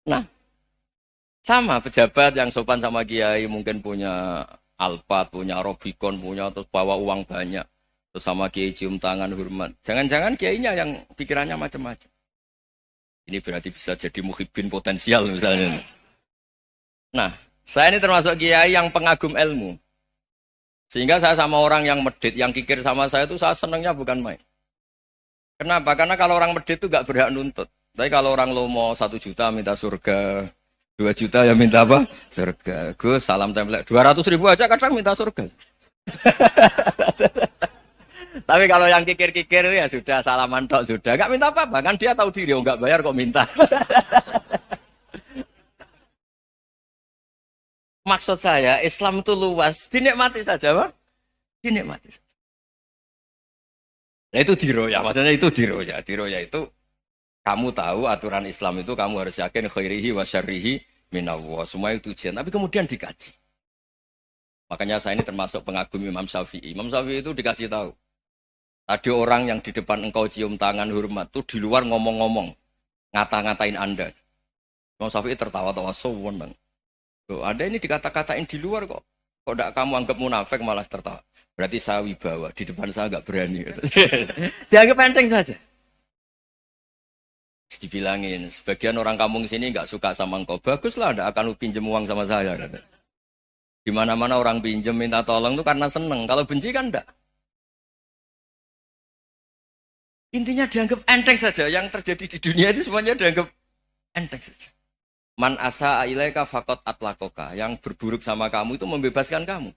Nah, sama pejabat yang sopan sama kiai mungkin punya Alphard, punya Robicon, punya terus bawa uang banyak. Terus sama kiai cium tangan hormat. Jangan-jangan kiainya yang pikirannya macam-macam. Ini berarti bisa jadi muhibin potensial misalnya. Nah, saya ini termasuk kiai yang pengagum ilmu. Sehingga saya sama orang yang medit, yang kikir sama saya itu saya senangnya bukan main. Kenapa? Karena kalau orang medit itu gak berhak nuntut. Tapi kalau orang lomo 1 juta minta surga, 2 juta ya minta apa? Surga. Gus, salam template. 200.000 aja kadang minta surga. Tapi kalau yang kikir-kikir ya sudah salaman tok sudah. Gak minta apa-apa. Kan dia tahu diri, oh gak bayar kok minta. Maksud saya, Islam itu luas. Dinikmati saja, Pak. Dinikmati saja. Nah itu diroya, maksudnya itu diroya. Diroya itu kamu tahu aturan Islam itu kamu harus yakin khairihi wa syarrihi minallah. Semua itu ujian. Tapi kemudian dikaji. Makanya saya ini termasuk pengagum Imam Syafi'i. Imam Syafi'i itu dikasih tahu. Ada orang yang di depan engkau cium tangan hormat tuh di luar ngomong-ngomong. Ngata-ngatain Anda. Imam Syafi'i tertawa-tawa sewenang. Loh, Anda ini dikata-katain di luar kok. Kok tidak kamu anggap munafik malah tertawa. Berarti saya wibawa. Di depan saya nggak berani. Dianggap enteng saja. Dibilangin, sebagian orang kampung sini nggak suka sama engkau. Baguslah, tidak akan lu pinjem uang sama saya. Di mana-mana orang pinjem minta tolong itu karena seneng. Kalau benci kan enggak. Intinya dianggap enteng saja. Yang terjadi di dunia itu semuanya dianggap enteng saja. Man asa ilaika fakot atlakoka. Yang berburuk sama kamu itu membebaskan kamu.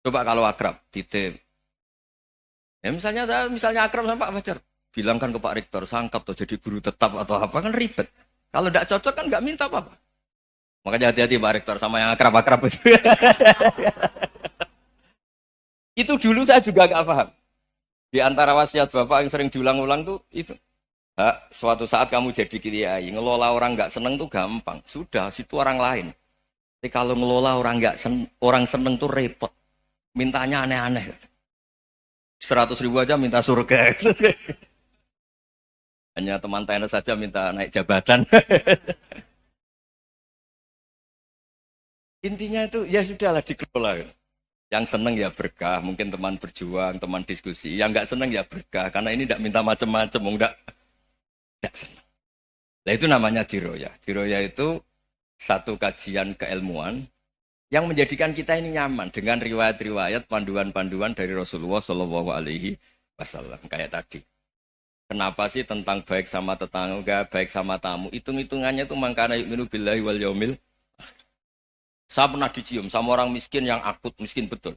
Coba kalau akrab, titip. Ya misalnya akrab sama Pak Fajar. Bilangkan ke Pak Rektor, sangkap tuh jadi guru tetap atau apa, kan ribet. Kalau tidak cocok kan nggak minta apa-apa. Makanya hati-hati Pak Rektor sama yang akrab-akrab itu. Itu dulu saya juga nggak paham. Di antara wasiat Bapak yang sering diulang-ulang tuh itu. Suatu saat kamu jadi kiai, ngelola orang nggak seneng tuh gampang. Sudah, situ orang lain. Tapi kalau ngelola orang nggak orang seneng tuh repot. Mintanya aneh-aneh. 100.000 aja minta surga. Hanya teman tenis saja minta naik jabatan. Intinya itu ya sudahlah dikelola. Yang seneng ya berkah, mungkin teman berjuang, teman diskusi. Yang nggak seneng ya berkah, karena ini tidak minta macam-macam, enggak seneng. Nah itu namanya diroya. Diroya itu satu kajian keilmuan yang menjadikan kita ini nyaman dengan riwayat-riwayat panduan-panduan dari Rasulullah Shallallahu Alaihi Wasallam kayak tadi. Kenapa sih tentang baik sama tetangga, baik sama tamu? Hitung-hitungannya itu mangkana yu'minu billahi wal yaumil. Saya pernah dicium sama orang miskin yang akut miskin betul.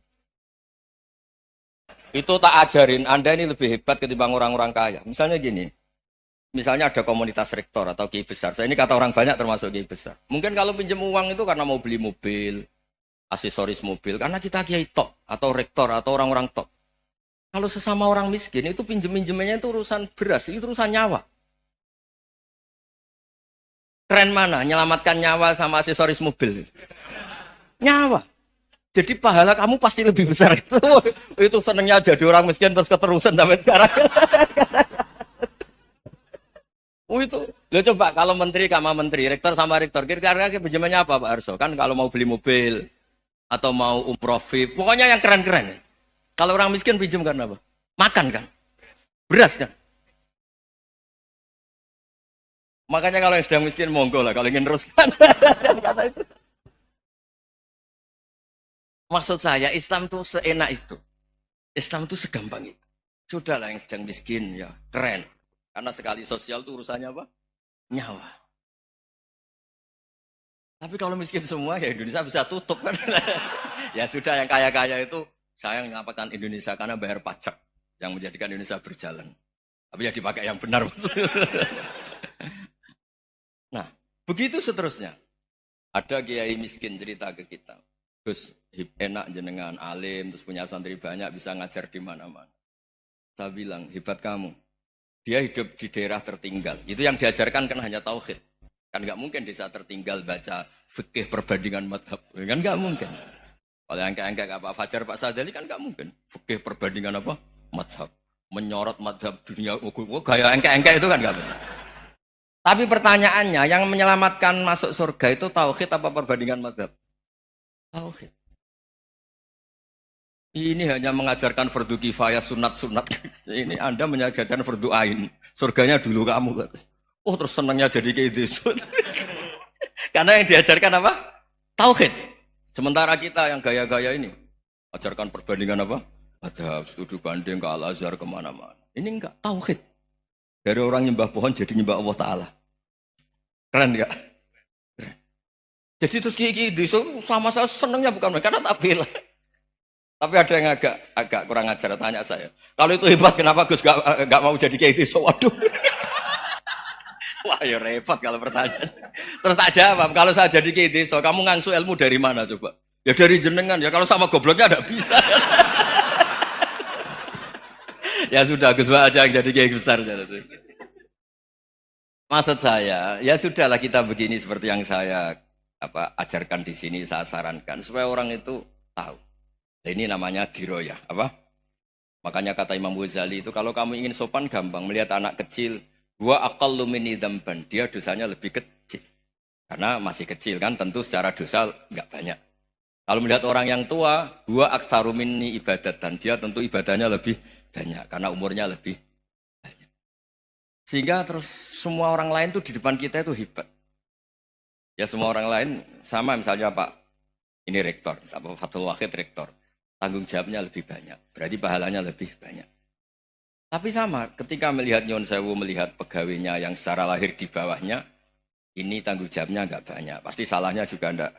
Itu tak ajarin, Anda ini lebih hebat ketimbang orang-orang kaya. Misalnya gini, misalnya ada komunitas rektor atau kiai besar. Saya ini kata orang banyak termasuk kiai besar. Mungkin kalau pinjam uang itu karena mau beli mobil, aksesoris mobil, karena kita kiai top atau rektor atau orang-orang top. Kalau sesama orang miskin itu pinjem-pinjemannya itu urusan beras, itu urusan nyawa. Keren mana? Nyelamatkan nyawa sama aksesoris mobil. Nyawa. Jadi pahala kamu pasti lebih besar. Itu senengnya jadi orang miskin terus keterusan sampai sekarang. Itu. Lo coba kalau menteri sama menteri, rektor sama rektor, kira-kira pinjamannya apa Pak Arso? Kan kalau mau beli mobil atau mau umroh VIP, pokoknya yang keren-keren. Kalau orang miskin pinjam karena apa? Makan kan? Beras kan? Makanya kalau yang sedang miskin monggo lah kalau ingin teruskan. Maksud saya Islam itu seenak itu. Islam itu segampang itu. Sudahlah yang sedang miskin ya keren. Karena sekali sosial itu urusannya apa? Nyawa. Tapi kalau miskin semua ya Indonesia bisa tutup kan. Ya sudah yang kaya-kaya itu saya menyelamatkan Indonesia karena bayar pajak yang menjadikan Indonesia berjalan. Tapi ya dipakai yang benar. Nah, begitu seterusnya. Ada kiai miskin cerita ke kita. Gus, enak jenengan alim, terus punya santri banyak, bisa ngajar di mana-mana. Saya bilang, hebat kamu. Dia hidup di daerah tertinggal. Itu yang diajarkan kan hanya tauhid. Kan nggak mungkin desa tertinggal baca fikih perbandingan madhab. Kan nggak mungkin. Kalau yang kayak Pak Fajar, Pak Sadali kan nggak mungkin. Fikih perbandingan apa? Madhab. Menyorot madhab dunia. Gaya engke-engke itu kan nggak mungkin. Tapi pertanyaannya, yang menyelamatkan masuk surga itu tauhid apa perbandingan mazhab? Tauhid. Ini hanya mengajarkan fardu kifayah, sunat-sunat. Ini Anda mengajarkan fardu ain. Surganya dulu kamu. Oh terus senangnya jadi kayak gitu. Karena yang diajarkan apa? Tauhid. Sementara kita yang gaya-gaya ini. Ajarkan perbandingan apa? Mazhab, studi banding ke Al-Azhar kemana-mana. Ini enggak, tauhid. Dari orang nyembah pohon jadi nyembah Allah Ta'ala. Keren ya? Keren. Jadi terus gigi sama saya senangnya bukan karena tak bela. Tapi ada yang agak kurang ajar tanya saya. Kalau itu hebat kenapa Gus gak mau jadi kayak gitu? Waduh. Wah ya repot kalau pertanyaan. Terus tak jawab, kalau saya jadi kayak gitu, kamu ngangsu ilmu dari mana coba? Ya dari jenengan, ya kalau sama gobloknya ada bisa. Ya sudah, Gus aja yang jadi kayak besar. Maksud saya, ya sudahlah kita begini seperti yang saya ajarkan di sini, saya sarankan. Supaya orang itu tahu. Ini namanya diroyah, apa? Makanya kata Imam Ghazali itu kalau kamu ingin sopan gampang melihat anak kecil, wa aqallu minni dzamban, dia dosanya lebih kecil. Karena masih kecil kan, tentu secara dosa enggak banyak. Kalau melihat orang yang tua, wa aktsaru minni ibadatan, dia tentu ibadahnya lebih banyak karena umurnya lebih banyak. Sehingga terus semua orang lain tuh di depan kita itu hebat. Ya semua orang lain sama misalnya Pak ini rektor, Pak Fathul Wahid rektor. Tanggung jawabnya lebih banyak, berarti pahalanya lebih banyak. Tapi sama, ketika melihat Nyon Sewu, melihat pegawainya yang secara lahir di bawahnya, ini tanggung jawabnya enggak banyak, pasti salahnya juga enggak.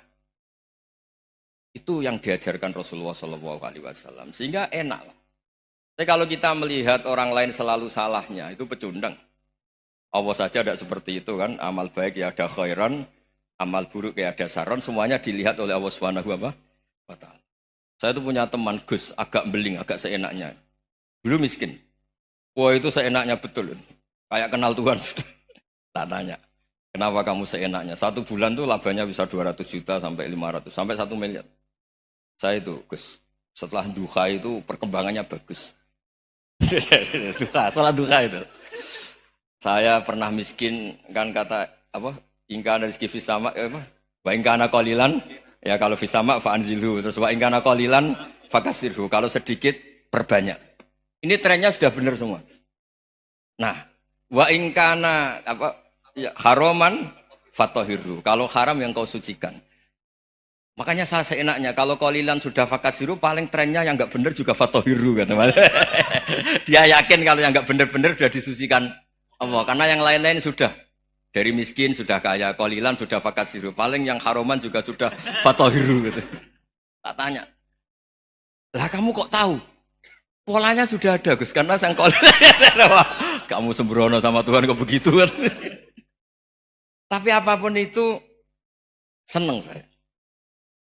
Itu yang diajarkan Rasulullah SAW, sehingga enak. Tapi kalau kita melihat orang lain selalu salahnya, itu pecundang. Allah saja tidak seperti itu kan, amal baik ya ada khairan, amal buruk ya ada saron, semuanya dilihat oleh Allah Subhanahu wa Ta'ala. Saya tuh punya teman Gus, agak beling, agak seenaknya. Dulu miskin. Wah itu seenaknya betul. Kayak kenal Tuhan sudah. Tak tanya, kenapa kamu seenaknya? 1 bulan tuh labanya bisa 200 juta sampai 500, sampai 1 miliar. Saya itu Gus, setelah duha itu perkembangannya bagus. Salah duha itu. Saya pernah miskin, kan kata, ingka dari rezeki fisama, wa ingkana qalilan, ya kalau fisama fa'anzilhu, terus wa ingkana qalilan fakasirhu, kalau sedikit perbanyak. Ini trennya sudah benar semua. Nah, wa ingkana haroman fatohirhu, kalau haram yang kau sucikan. Makanya saya seenaknya, kalau qalilan sudah fakasiru, paling trennya yang enggak benar juga fatohiru. Dia yakin kalau yang enggak benar-benar sudah disucikan Allah, karena yang lain-lain sudah. Dari miskin sudah kaya, qalilan sudah fakasiru, paling yang haroman juga sudah fatohiru. Gitu. Tak tanya, lah kamu kok tahu? Polanya sudah ada Gus, karena sang qalilan. Kamu sembrono sama Tuhan kok begitu kan? Tapi apapun itu, senang saya.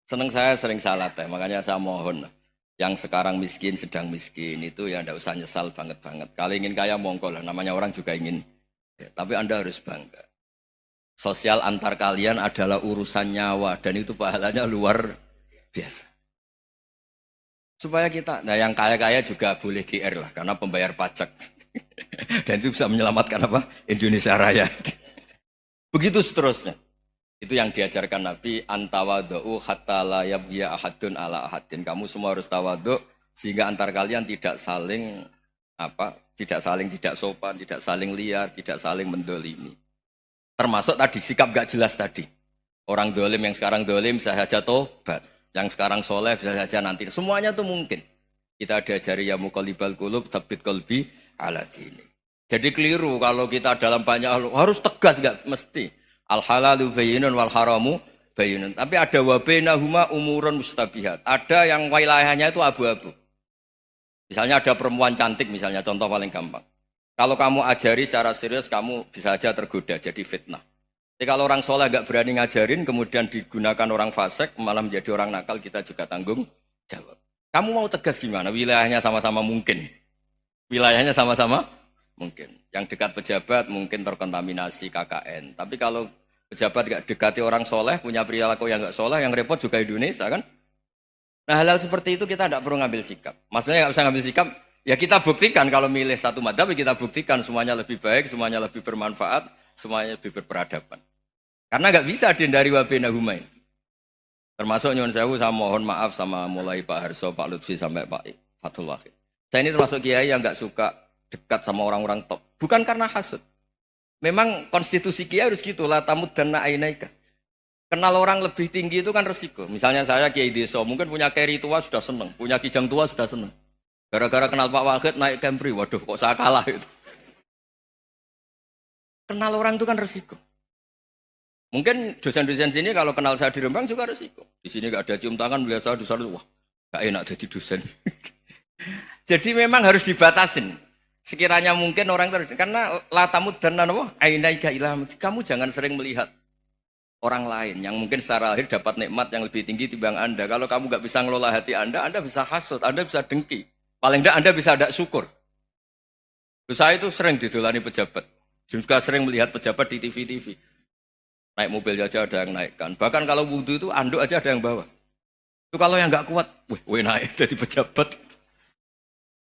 Senang saya sering salah teh, makanya saya mohon yang sekarang miskin, sedang miskin itu ya tidak usah nyesal banget-banget. Kalau ingin kaya monggo lah, namanya orang juga ingin. Ya, tapi Anda harus bangga. Sosial antar kalian adalah urusan nyawa dan itu pahalanya luar biasa. Supaya kita, nah yang kaya-kaya juga boleh GR lah, karena pembayar pajak. Dan itu bisa menyelamatkan apa? Indonesia Raya. Begitu seterusnya. Itu yang diajarkan Nabi, antawadu'u hatta la yabghiya ahadun ala ahadin. Kamu semua harus tawadhu sehingga antar kalian tidak saling tidak sopan, tidak saling liar, tidak saling mendolimi. Termasuk tadi sikap gak jelas tadi. Orang dolim yang sekarang dolim bisa saja tobat, yang sekarang soleh bisa saja nanti. Semuanya itu mungkin. Kita diajari ya muqallibal qulub tsabbit qalbi ala dini. Jadi keliru kalau kita dalam banyak hal harus tegas, gak mesti. Al halalu bayyinun wal haramu bayyinun. Tapi ada wa bainahuma umurun mustabihat. Ada yang wilayahnya itu abu-abu. Misalnya ada perempuan cantik misalnya, contoh paling gampang. Kalau kamu ajari secara serius, kamu bisa aja tergoda jadi fitnah. Jadi kalau orang soleh gak berani ngajarin, kemudian digunakan orang fasik, malah menjadi orang nakal, kita juga tanggung jawab. Kamu mau tegas gimana? Wilayahnya sama-sama mungkin. Wilayahnya sama-sama mungkin. Yang dekat pejabat mungkin terkontaminasi KKN. Tapi kalau pejabat gak dekati orang soleh, punya perilaku yang gak soleh, yang repot juga Indonesia kan? Nah hal-hal seperti itu kita tidak perlu ngambil sikap. Maksudnya gak usah ngambil sikap, ya kita buktikan kalau milih satu madhab, kita buktikan semuanya lebih baik, semuanya lebih bermanfaat. semuanya lebih berperadaban. Karena nggak bisa dihindari wabena humain. Termasuk nyuwun sewu, saya mohon maaf sama mulai Pak Harso, Pak Lutfi sampai Pak Fathul Wahid. Saya ini termasuk kiai yang nggak suka dekat sama orang-orang top. Bukan karena hasud. Memang konstitusi kiai harus gitu lah, tamud dan na'inaika. Kenal orang lebih tinggi itu kan resiko. Misalnya saya kiai desa, mungkin punya keri tua sudah seneng, punya kijang tua sudah seneng. Gara-gara kenal Pak Wahid naik Camry, waduh kok saya kalah itu. Kenal orang itu kan resiko. Mungkin dosen-dosen sini kalau kenal saya di Rembang juga resiko. Di sini gak ada cium tangan, melihat saya dosen, wah gak enak jadi dosen. Jadi memang harus dibatasin. Sekiranya mungkin orang itu, karena latamud dan nanawa, ainaika ilham. Kamu jangan sering melihat orang lain yang mungkin secara lahir dapat nikmat yang lebih tinggi timbang Anda. Kalau kamu gak bisa ngelola hati Anda bisa hasut, Anda bisa dengki. Paling tidak Anda bisa ada syukur. Saya itu sering didolani pejabat. Juga sering melihat pejabat di TV-TV. Naik mobil aja ada yang naikkan. Bahkan kalau wudhu itu anduk aja ada yang bawa. Itu kalau yang nggak kuat, weh naik jadi pejabat.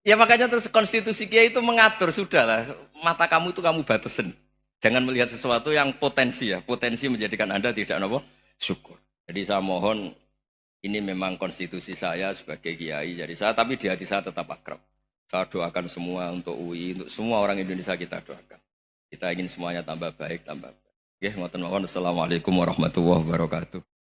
Ya makanya terus konstitusi kiai itu mengatur, sudahlah. Mata kamu itu kamu batasin. Jangan melihat sesuatu yang potensi ya. Potensi menjadikan Anda tidak apa? Syukur. Jadi saya mohon, ini memang konstitusi saya sebagai kiai. Jadi saya, tapi di hati saya tetap akrab. Saya doakan semua untuk UI, untuk semua orang Indonesia kita doakan. Kita ingin semuanya tambah baik, tambah baik. Assalamualaikum warahmatullahi wabarakatuh.